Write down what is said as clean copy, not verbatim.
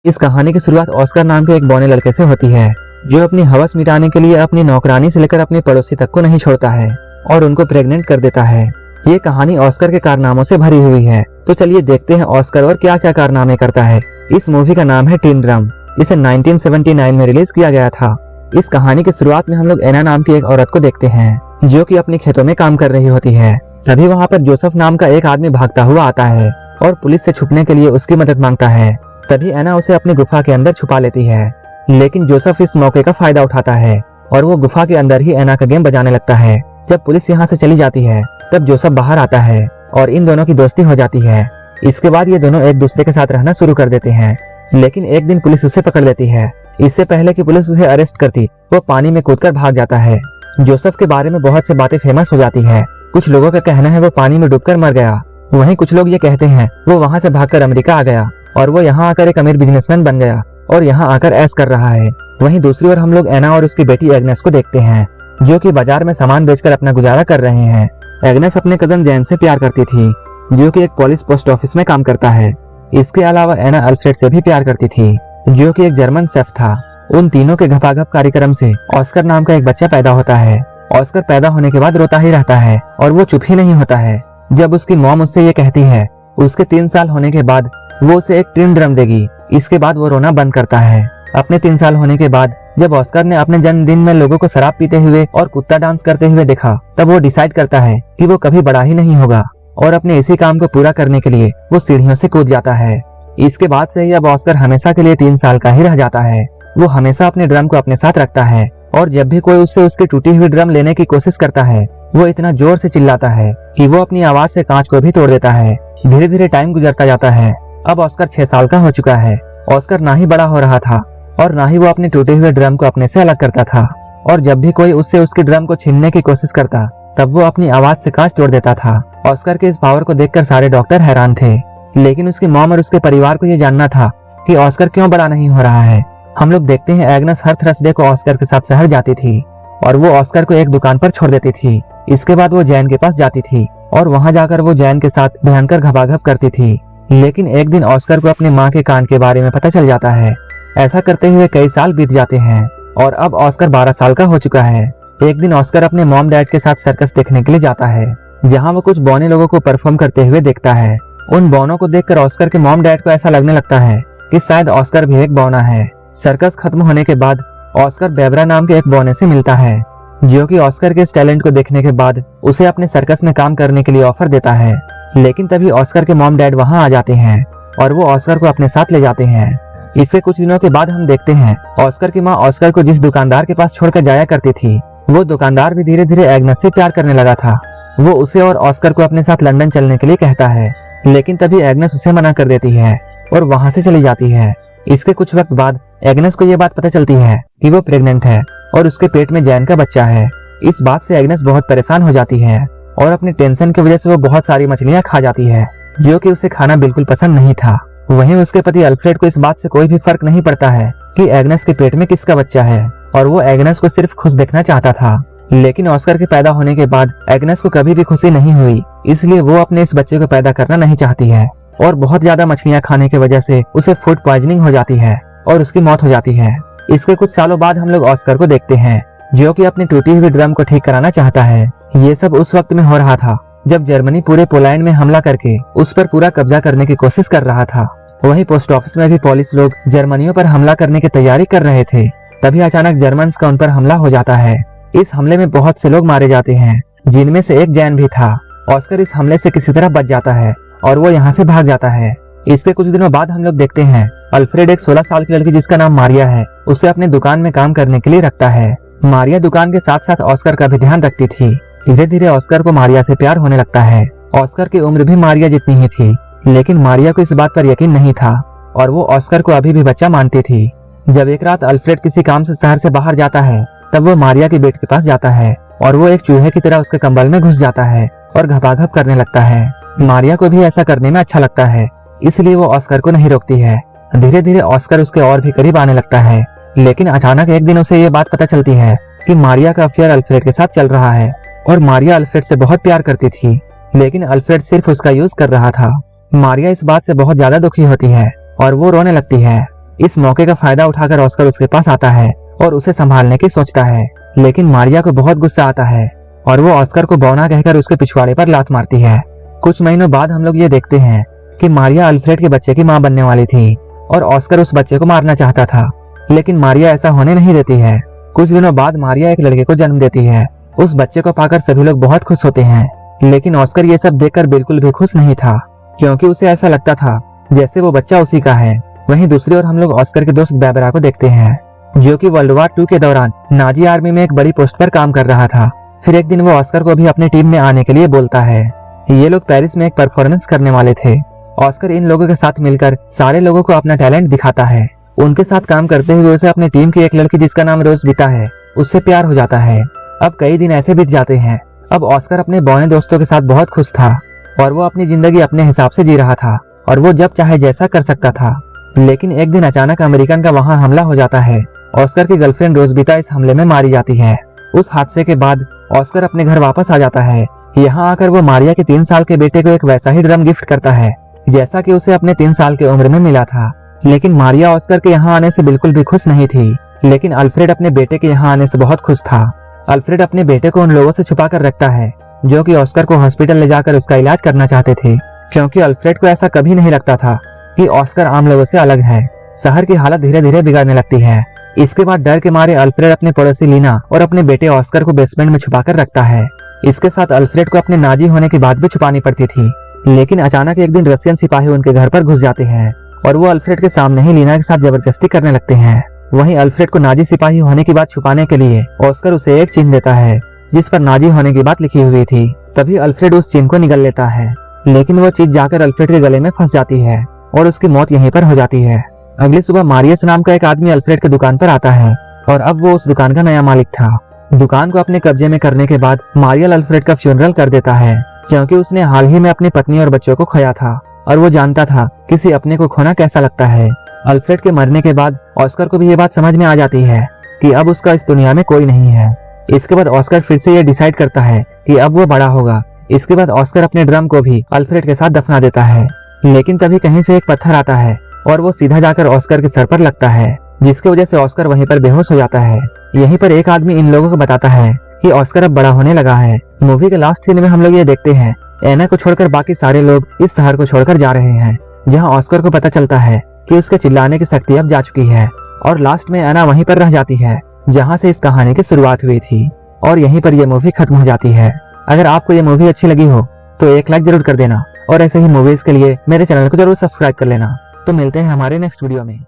इस कहानी की शुरुआत ऑस्कर नाम के एक बौने लड़के से होती है, जो अपनी हवस मिटाने के लिए अपनी नौकरानी से लेकर अपने पड़ोसी तक को नहीं छोड़ता है और उनको प्रेग्नेंट कर देता है। ये कहानी ऑस्कर के कारनामों से भरी हुई है। तो चलिए देखते हैं ऑस्कर और क्या क्या कारनामे करता है। इस मूवी का नाम है टिन ड्रम। इसे 1979 में रिलीज किया गया था। इस कहानी की शुरुआत में हम लोग एना नाम की एक औरत को देखते हैं, जो कि अपने खेतों में काम कर रही होती है। तभी वहाँ पर जोसेफ नाम का एक आदमी भागता हुआ आता है और पुलिस से छुपने के लिए उसकी मदद मांगता है। तभी एना उसे अपनी गुफा के अंदर छुपा लेती है, लेकिन जोसेफ इस मौके का फायदा उठाता है और वो गुफा के अंदर ही एना का गेम बजाने लगता है। जब पुलिस यहाँ से चली जाती है तब जोसेफ बाहर आता है और इन दोनों की दोस्ती हो जाती है। इसके बाद ये दोनों एक दूसरे के साथ रहना शुरू कर देते हैं, लेकिन एक दिन पुलिस उसे पकड़ लेती है। इससे पहले कि पुलिस उसे अरेस्ट करती, वो पानी में कूदकर भाग जाता है। जोसेफ के बारे में बहुत सी बातें फेमस हो जाती है। कुछ लोगों का कहना है वो पानी में डूबकर मर गया, वहीं कुछ लोग ये कहते हैं वो वहाँ से भागकर अमेरिका आ गया और वो यहाँ आकर एक अमीर बिजनेसमैन बन गया और यहाँ आकर ऐश कर रहा है। वहीं दूसरी ओर हम लोग एना और उसकी बेटी एग्नेस को देखते हैं, जो कि बाजार में सामान बेचकर अपना गुजारा कर रहे हैं। एग्नेस अपने कजन जैन से प्यार करती थी, जो कि एक पुलिस पोस्ट ऑफिस में काम करता है। इसके अलावा एना अल्फ्रेड से भी प्यार करती थी, जो कि एक जर्मन शेफ था। उन तीनों के घपाघप कार्यक्रम से ऑस्कर नाम का एक बच्चा पैदा होता है। ऑस्कर पैदा होने के बाद रोता ही रहता है और वो चुप ही नहीं होता है। जब उसकी मॉम उससे ये कहती है उसके 3 साल होने के बाद वो उसे एक टिन ड्रम देगी, इसके बाद वो रोना बंद करता है। अपने 3 साल होने के बाद जब ऑस्कर ने अपने जन्मदिन में लोगों को शराब पीते हुए और कुत्ता डांस करते हुए देखा, तब वो डिसाइड करता है कि वो कभी बड़ा ही नहीं होगा और अपने इसी काम को पूरा करने के लिए वो सीढ़ियों से कूद जाता है। इसके बाद से ही अब ऑस्कर हमेशा के लिए 3 साल का ही रह जाता है। वो हमेशा अपने ड्रम को अपने साथ रखता है और जब भी कोई उससे उसकी टूटी हुई ड्रम लेने की कोशिश करता है, वो इतना जोर से चिल्लाता है कि वो अपनी आवाज से कांच को भी तोड़ देता है। धीरे धीरे टाइम गुजरता जाता है। अब ऑस्कर 6 साल का हो चुका है। ऑस्कर ना ही बड़ा हो रहा था और ना ही वो अपने टूटे हुए ड्रम को अपने से अलग करता था, और जब भी कोई उससे उसकी ड्रम को छीनने की कोशिश करता, तब वो अपनी आवाज से कांच तोड़ देता था। ऑस्कर के इस पावर को देखकर सारे डॉक्टर हैरान थे, लेकिन उसकी मॉम और उसके परिवार को ये जानना था कि ऑस्कर क्यों बड़ा नहीं हो रहा है। हम लोग देखते हैं एग्नेस हर थर्सडे को ऑस्कर के साथ शहर जाती थी और वो ऑस्कर को एक दुकान पर छोड़ देती थी। इसके बाद वो जैन के पास जाती थी और वहां जाकर वो जैन के साथ भयंकर घपाघप करती थी। लेकिन एक दिन ऑस्कर को अपने माँ के कांड के बारे में पता चल जाता है। ऐसा करते हुए कई साल बीत जाते हैं और अब ऑस्कर 12 साल का हो चुका है। एक दिन ऑस्कर अपने मॉम डैड के साथ सर्कस देखने के लिए जाता है, जहाँ वो कुछ बौने लोगों को परफॉर्म करते हुए देखता है। उन बौनों को देखकर ऑस्कर के मॉम डैड को ऐसा लगने लगता है कि शायद ऑस्कर भी एक बौना है। सर्कस खत्म होने के बाद ऑस्कर बेबरा नाम के एक बौने से मिलता है, जो कि ऑस्कर के इस टैलेंट को देखने के बाद उसे अपने सर्कस में काम करने के लिए ऑफर देता है। लेकिन तभी ऑस्कर के मॉम डैड वहां आ जाते हैं और वो ऑस्कर को अपने साथ ले जाते हैं। इसके कुछ दिनों के बाद हम देखते हैं ऑस्कर की माँ ऑस्कर को जिस दुकानदार के पास छोड़कर जाया करती थी, वो दुकानदार भी धीरे धीरे एग्नेस से प्यार करने लगा था। वो उसे और ऑस्कर को अपने साथ लंदन चलने के लिए कहता है, लेकिन तभी एग्नेस उसे मना कर देती है और वहां से चली जाती है। इसके कुछ वक्त बाद एग्नेस को ये बात पता चलती है कि वो प्रेग्नेंट है और उसके पेट में जैन का बच्चा है। इस बात से एग्नेस बहुत परेशान हो जाती है और अपनी टेंशन की वजह से वो बहुत सारी मछलियां खा जाती है, जो कि उसे खाना बिल्कुल पसंद नहीं था। वहीं उसके पति अल्फ्रेड को इस बात से कोई भी फर्क नहीं पड़ता है कि एग्नेस के पेट में किसका बच्चा है, और वो एग्नेस को सिर्फ खुश देखना चाहता था। लेकिन ऑस्कर के पैदा होने के बाद एग्नेस को कभी भी खुशी नहीं हुई, इसलिए वो अपने इस बच्चे को पैदा करना नहीं चाहती है और बहुत ज्यादा मछलियां खाने की वजह से उसे फूड पॉइजनिंग हो जाती है और उसकी मौत हो जाती है। इसके कुछ सालों बाद हम लोग ऑस्कर को देखते हैं, जो कि अपनी टूटी हुई ड्रम को ठीक कराना चाहता है। ये सब उस वक्त में हो रहा था जब जर्मनी पूरे पोलैंड में हमला करके उस पर पूरा कब्जा करने की कोशिश कर रहा था। वहीं पोस्ट ऑफिस में भी पुलिस लोग जर्मनियों पर हमला करने की तैयारी कर रहे थे। तभी अचानक जर्मन्स का उन पर हमला हो जाता है। इस हमले में बहुत से लोग मारे जाते हैं, जिनमें से एक जैन भी था। ऑस्कर इस हमले से किसी तरह बच जाता है और वो यहाँ से भाग जाता है। इसके कुछ दिनों बाद हम लोग देखते हैं अल्फ्रेड एक 16 साल की लड़की जिसका नाम मारिया है, उसे अपने दुकान में काम करने के लिए रखता है। मारिया दुकान के साथ साथ ऑस्कर का भी ध्यान रखती थी। धीरे धीरे ऑस्कर को मारिया से प्यार होने लगता है। ऑस्कर की उम्र भी मारिया जितनी ही थी, लेकिन मारिया को इस बात पर यकीन नहीं था और वो ऑस्कर को अभी भी बच्चा मानती थी। जब एक रात अल्फ्रेड किसी काम से शहर से बाहर जाता है, तब वो मारिया के बेड के पास जाता है और वो एक चूहे की तरह उसके कंबल में घुस जाता है और घपाघप करने लगता है। मारिया को भी ऐसा करने में अच्छा लगता है, इसलिए वो ऑस्कर को नहीं रोकती है। धीरे धीरे ऑस्कर उसके और भी करीब आने लगता है, लेकिन अचानक एक दिन उसे ये बात पता चलती है कि मारिया का अफेयर अल्फ्रेड के साथ चल रहा है और मारिया अल्फ्रेड से बहुत प्यार करती थी, लेकिन अल्फ्रेड सिर्फ उसका यूज कर रहा था। मारिया इस बात से बहुत ज्यादा दुखी होती है और वो रोने लगती है। इस मौके का फायदा उठाकर ऑस्कर उसके पास आता है और उसे संभालने की सोचता है, लेकिन मारिया को बहुत गुस्सा आता है और वो ऑस्कर को बौना कहकर उसके पिछवाड़े पर लात मारती है। कुछ महीनों बाद हम लोग ये देखते हैं कि मारिया अल्फ्रेड के बच्चे की मां बनने वाली थी और ऑस्कर उस बच्चे को मारना चाहता था, लेकिन मारिया ऐसा होने नहीं देती है। कुछ दिनों बाद मारिया एक लड़के को जन्म देती है। उस बच्चे को पाकर सभी लोग बहुत खुश होते हैं, लेकिन ऑस्कर ये सब देखकर बिल्कुल भी खुश नहीं था, क्योंकि उसे ऐसा लगता था जैसे वो बच्चा उसी का है। वहीं दूसरी ओर हम लोग ऑस्कर के दोस्त बैबरा को देखते हैं, जो कि वर्ल्ड वार 2 के दौरान नाजी आर्मी में एक बड़ी पोस्ट पर काम कर रहा था। फिर एक दिन वो ऑस्कर को भी अपनी टीम में आने के लिए बोलता है। ये लोग पेरिस में एक परफॉर्मेंस करने वाले थे। ऑस्कर इन लोगों के साथ मिलकर सारे लोगों को अपना टैलेंट दिखाता है। उनके साथ काम करते हुए उसे अपनी टीम की एक लड़की जिसका नाम रोजबीता है उससे प्यार हो जाता है। अब कई दिन ऐसे बीत जाते हैं। अब ऑस्कर अपने बौने दोस्तों के साथ बहुत खुश था और वो अपनी जिंदगी अपने हिसाब से जी रहा था और वो जब चाहे जैसा कर सकता था। लेकिन एक दिन अचानक अमेरिकन का वहां हमला हो जाता है। ऑस्कर की गर्लफ्रेंड रोजबीता इस हमले में मारी जाती है। उस हादसे के बाद ऑस्कर अपने घर वापस आ जाता है। यहाँ आकर वो मारिया के 3 साल के बेटे को एक वैसा ही ड्रम गिफ्ट करता है जैसा कि उसे अपने 3 साल की उम्र में मिला था। लेकिन मारिया ऑस्कर के यहाँ आने से बिल्कुल भी खुश नहीं थी, लेकिन अल्फ्रेड अपने बेटे के यहाँ आने से बहुत खुश था। अल्फ्रेड अपने बेटे को उन लोगों से छुपा कर रखता है जो कि ऑस्कर को हॉस्पिटल ले जाकर उसका इलाज करना चाहते थे, क्योंकि अल्फ्रेड को ऐसा कभी नहीं लगता था कि ऑस्कर आम लोगों से अलग है। शहर की हालत धीरे धीरे बिगड़ने लगती है। इसके बाद डर के मारे अल्फ्रेड अपने पड़ोसी लीना और अपने बेटे ऑस्कर को बेसमेंट में छुपा कर रखता है। इसके साथ अल्फ्रेड को अपने नाजी होने की बात भी छुपानी पड़ती थी, लेकिन अचानक एक दिन रशियन सिपाही उनके घर पर घुस जाते हैं और वो अल्फ्रेड के सामने ही लीना के साथ जबरदस्ती करने लगते हैं। वहीं अल्फ्रेड को नाजी सिपाही होने की बात छुपाने के लिए ऑस्कर उसे एक चिन्ह देता है जिस पर नाजी होने की बात लिखी हुई थी। तभी अल्फ्रेड उस चिन्ह को निगल लेता है, लेकिन वो चीज जाकर अल्फ्रेड के गले में फंस जाती है और उसकी मौत यहीं पर हो जाती है। अगली सुबह मारियस नाम का एक आदमी अल्फ्रेड की दुकान पर आता है और अब वो उस दुकान का नया मालिक था। दुकान को अपने कब्जे में करने के बाद मारियल अल्फ्रेड का फ्यूनरल कर देता है, क्योंकि उसने हाल ही में अपनी पत्नी और बच्चों को खोया था और वो जानता था किसी अपने को खोना कैसा लगता है। अल्फ्रेड के मरने के बाद ऑस्कर को भी ये बात समझ में आ जाती है कि अब उसका इस दुनिया में कोई नहीं है। इसके बाद ऑस्कर फिर से ये डिसाइड करता है कि अब वो बड़ा होगा। इसके बाद ऑस्कर अपने ड्रम को भी अल्फ्रेड के साथ दफना देता है, लेकिन तभी कहीं से एक पत्थर आता है और वो सीधा जाकर ऑस्कर के सर पर लगता है, जिसकी वजह से ऑस्कर वहीं पर बेहोश हो जाता है। यहीं पर एक आदमी इन लोगों को बताता है कि ऑस्कर अब बड़ा होने लगा है। मूवी के लास्ट सीन में हम लोग ये देखते हैं एना को छोड़कर बाकी सारे लोग इस शहर को छोड़कर जा रहे हैं, जहां ऑस्कर को पता चलता है कि उसके चिल्लाने की शक्ति अब जा चुकी है। और लास्ट में एना वहीं पर रह जाती है जहां से इस कहानी की शुरुआत हुई थी और यहीं पर यह मूवी खत्म हो जाती है। अगर आपको ये मूवी अच्छी लगी हो तो एक लाइक जरूर कर देना और ऐसे ही मूवीज के लिए मेरे चैनल को जरूर सब्सक्राइब कर लेना। तो मिलते हैं हमारे नेक्स्ट वीडियो में।